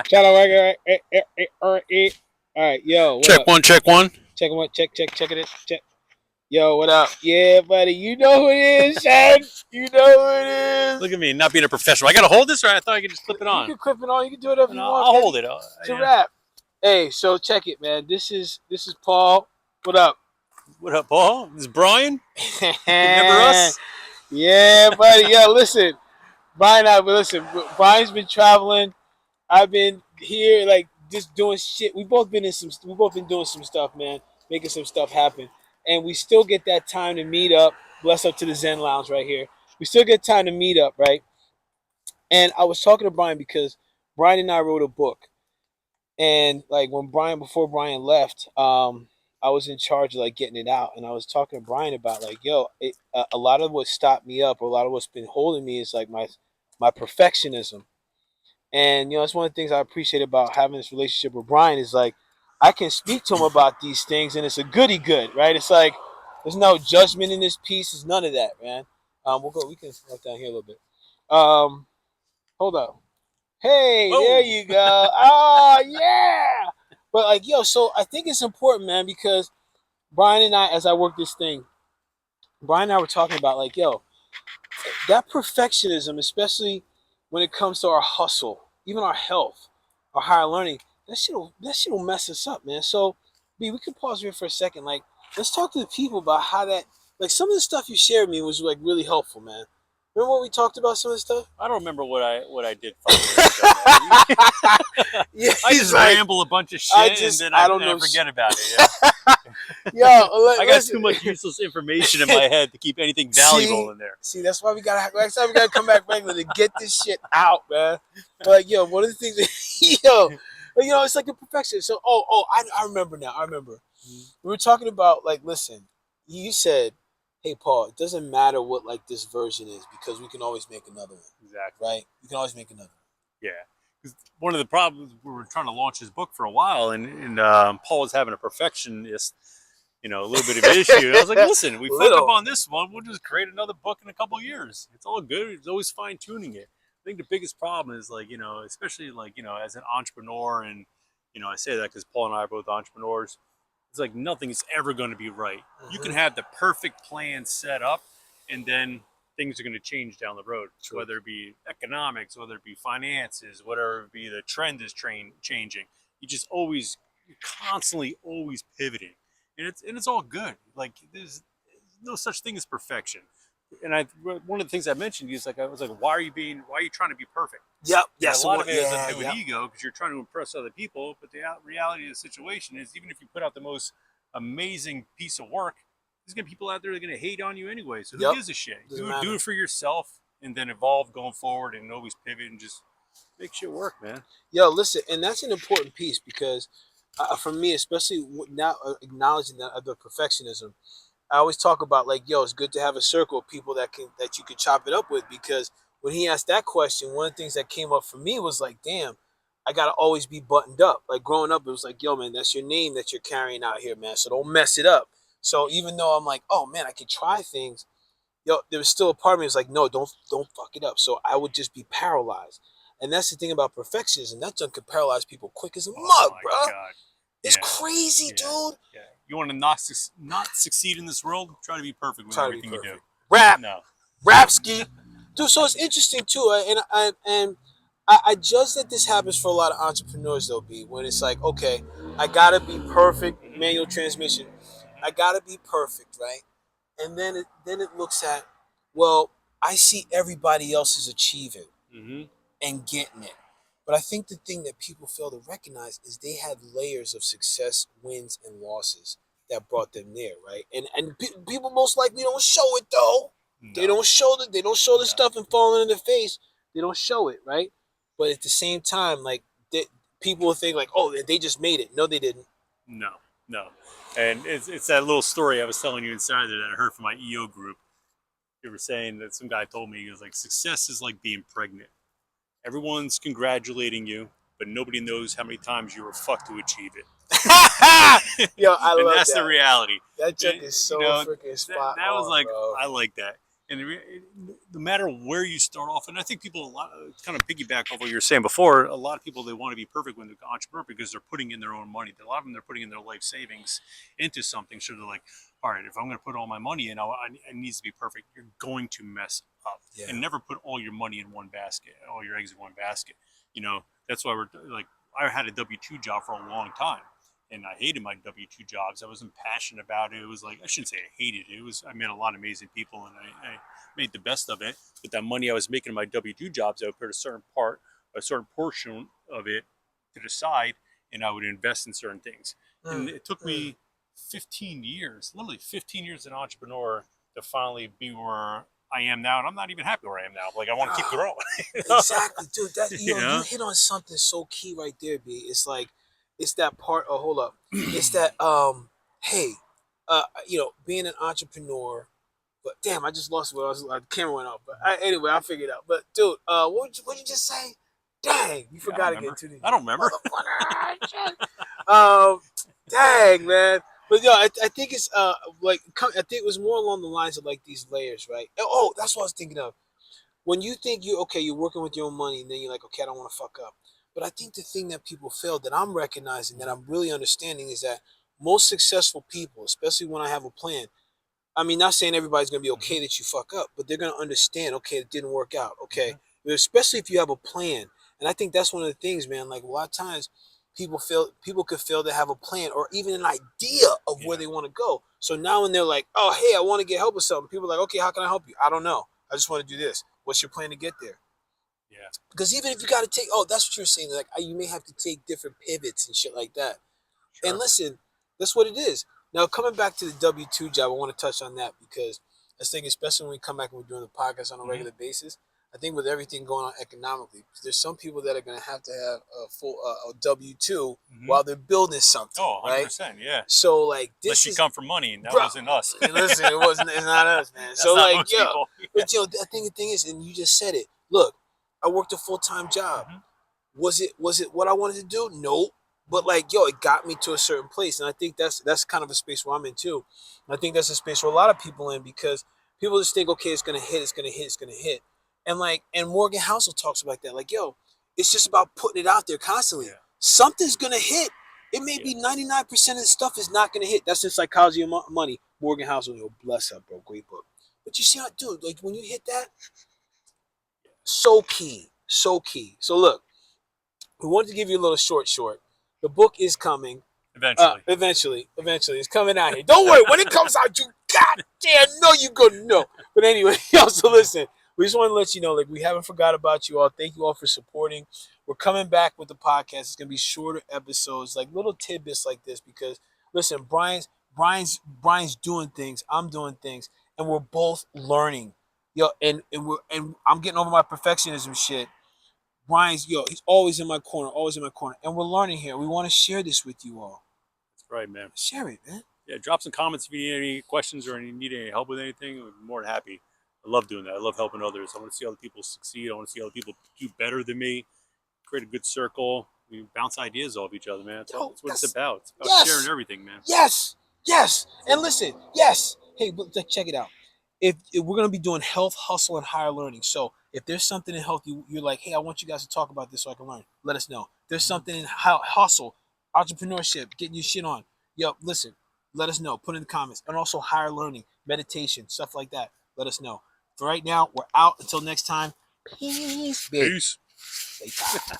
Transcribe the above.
Shout out, all right, yo, what Check up? one, check one. Check one, check it, check. Yo, what up? Yeah, buddy, you know who it is, son. You know who it Look is. at me, not being a professional. I gotta hold this, or I thought I could just clip it You on. can clip it on. You can do whatever No, you want, I'll hold baby. it. It's a Yeah. wrap. Hey, so check it, man. This is Paul. What up? What up, Paul? This is Brian. Remember us? Yeah, buddy. Yo, listen, Brian. Listen. Brian's been traveling. I've been here, like just doing shit. We both been in some. We both been doing some stuff, man. Making some stuff happen, and we still get that time to meet up. Bless up to the Zen Lounge right here. We still get time to meet up, right? And I was talking to Brian because Brian and I wrote a book, and like when Brian before Brian left, I was in charge of like getting it out, and I was talking to Brian about like, yo, a lot of what stopped me up, or a lot of what's been holding me is like my perfectionism. And that's one of the things I appreciate about having this relationship with Brian is like I can speak to him about these things, and it's a goody good, right? It's like there's no judgment in this piece. It's none of that, man. We'll go. We can slow down here a little bit. Um, hold up. Hey, there Whoa. you go. Oh yeah. But like, yo, so I think it's important, man, because Brian and I, as I work this thing, Brian and I were talking about like, yo, that perfectionism, especially when it comes to our hustle, even our health, our higher learning, that shit'll mess us up, man. So, B, we can pause here for a second. Like, let's talk to the people about how that, like, some of the stuff you shared with me was like really helpful, man. Remember what we talked about? Some of the stuff. I don't remember what I did 5 years ago, man. Yeah, I he's just like, ramble a bunch of shit and then I, I don't and I know. forget about it. Yeah. Yo, I got listen. too much useless information in my head to keep anything see, valuable in there. see, that's why we gotta. Next time we gotta come back regular to get this shit out, man. But like, yo, one of the things, that, yo, but it's like a perfection. So, I remember now. I remember we were talking about like, listen, you said, hey, Paul, it doesn't matter what like this version is because we can always make another one, Exactly. right? We can always make another Yeah. Because one of the problems we were trying to launch his book for a while, and Paul was having a perfectionist, a little bit of an issue. And I was like, one. listen, we fuck up Little. on this one, we'll just create another book in a couple of years. It's all good. It's always fine tuning it. I think the biggest problem is like, especially like, as an entrepreneur, and I say that because Paul and I are both entrepreneurs. It's like nothing's ever going to be right. You can Mm-hmm. have the perfect plan set up, and then things are going to change down the road, True. whether it be economics, whether it be finances, whatever it be the trend is changing. You're constantly always pivoting, and it's all good. Like there's no such thing as perfection. And one of the things I mentioned is like I was like, why are you trying to be perfect? Yep. And Yeah. a So lot what? of it has to Yeah. do with Yeah. ego because you're trying to impress other people. But the reality of the situation is, even if you put out the most amazing piece of work, there's gonna be people out there that are gonna hate on you anyway. So who Yep. gives a shit? Doesn't Do matter. it for yourself, and then evolve going forward, and always pivot and just make shit work, man. Yo, listen, and that's an important piece because for me, especially now acknowledging that the perfectionism, I always talk about like, yo, it's good to have a circle of people that you can chop it up with because when he asked that question, one of the things that came up for me was like, damn, I gotta always be buttoned up. Like growing up, it was like, yo, man, that's your name that you're carrying out here, man. So don't mess it up. So even though I'm like, oh man, I can try things, yo, there was still a part of me that's like, no, don't fuck it up. So I would just be paralyzed. And that's the thing about perfectionism. That junk can paralyze people quick as a Oh mug, my bro. god. It's Yeah. crazy, Yeah. dude. Yeah. You want to not succeed in this world? Try to be perfect with Try to be everything you do. perfect. Rap, No. Rapski, dude. So it's interesting too, and I judge that this happens for a lot of entrepreneurs though, B. When it's like, okay, I gotta be perfect, manual transmission. I gotta be perfect, right? And then it looks at, well, I see everybody else is achieving Mm-hmm. and getting it. But I think the thing that people fail to recognize is they had layers of success, wins, and losses that brought them there, right? And people most likely don't show it though. They No. don't show the No. stuff and falling in the face. They don't show it, right? But at the same time, like people will think like, oh, they just made it. No, they didn't. No. No. And it's that little story I was telling you inside there that I heard from my EO group. You were saying that some guy told me, he was like, success is like being pregnant. Everyone's congratulating you, but nobody knows how many times you were fucked to achieve it. Yo, I And love that's the that. reality. That And, junk is so freaking that spot was on, like, bro. I like that. And no matter where you start off, and I think people a lot kind of piggyback off what you were saying before. A lot of people they want to be perfect when they're an entrepreneur because they're putting in their own money. A lot of them they're putting in their life savings into something. So they're like, all right, if I'm going to put all my money in, it needs to be perfect. You're going to mess up, and never put all your money in one basket, all your eggs in one basket. You know, that's why we're like, I had a W-2 job for a long time and I hated my W-2 jobs. I wasn't passionate about it. It was like, I shouldn't say I hated it. It was, I met a lot of amazing people and I made the best of it. But that money I was making in my W-2 jobs, I would put a certain portion of it to the side and I would invest in certain things. And it took me 15 years, literally 15 years as an entrepreneur to finally be where I am now. And I'm not even happy where I am now. Like, I want to keep growing. Exactly, dude. That You know? you hit on something so key right there, B. It's like, it's that part. Oh, hold up. It's that hey, being an entrepreneur. But damn, I just lost what I was. The camera went off. But anyway, I figured it out. But dude, what you just say? Dang, you Yeah, I don't forgot remember. again too. I don't remember. um, dang man. But yo, I think it's I think it was more along the lines of like these layers, right? Oh, that's what I was thinking of. When you think you're working with your own money, and then you're like, okay, I don't want to fuck up. But I think the thing that people fail, that I'm recognizing, that I'm really understanding, is that most successful people, especially when I have a plan, I mean, not saying everybody's gonna be okay that you fuck up, but they're gonna understand. Okay, it didn't work out. Okay, especially if you have a plan. And I think that's one of the things, man. Like a lot of times, people could fail to have a plan or even an idea of where they want to go. So now when they're like, oh, hey, I want to get help with something, people are like, okay, how can I help you? I don't know. I just want to do this. What's your plan to get there? Yeah. Because even if you got to take, oh, that's what you're saying. Like you may have to take different pivots and shit like that. Sure. And listen, that's what it is. Now, coming back to the W-2 job, I want to touch on that because I think, especially when we come back and we're doing the podcast on a regular basis, I think with everything going on economically, there's some people that are going to have a full a W-2 while they're building something. Oh, 100%, right? yeah. So, like, this Unless you is. come from money, and that Bro, wasn't us. listen, it's not us, man. That's So, not like, most yo, people. but I think the thing is, and you just said it. Look, I worked a full-time job. Was it what I wanted to do? Nope. But like, yo, it got me to a certain place, and I think that's kind of a space where I'm in too. And I think that's a space where a lot of people in, because people just think, okay, it's gonna hit, it's gonna hit, it's gonna hit, and like, and Morgan Housel talks about that, like, yo, it's just about putting it out there constantly. Something's gonna hit. It may be 99% of the stuff is not gonna hit. That's the psychology of money. Morgan Housel, yo, bless up, bro, great book. But you see how, dude, like when you hit that, so key, so key. So look, we wanted to give you a little short. The book is coming. Eventually. Eventually, it's coming out here. Don't worry, when it comes out, you goddamn know you gonna know. But anyway, yo, so listen, we just want to let you know, like, we haven't forgot about you all. Thank you all for supporting. We're coming back with the podcast. It's gonna be shorter episodes, like little tidbits like this, because listen, Brian's doing things, I'm doing things, and we're both learning. Yo, and I'm getting over my perfectionism shit. Brian's, yo, he's always in my corner, and we're learning here. We want to share this with you all. That's right, man. Share it, man. Yeah, drop some comments if you need any questions or need any help with anything. I'm more than happy. I love doing that. I love helping others. I want to see other people succeed. I want to see other people do better than me. Create a good circle. We bounce ideas off each other, man. That's what it's about. It's about sharing everything, man. Yes. And listen, yes. Hey, but check it out. If we're gonna be doing health, hustle, and higher learning, so if there's something in health you're like, hey, I want you guys to talk about this so I can learn. Let us know. If there's something in hustle, entrepreneurship, getting your shit on. Yo, listen, let us know. Put in the comments, and also higher learning, meditation, stuff like that. Let us know. For right now, we're out. Until next time. Peace. Peace. Later.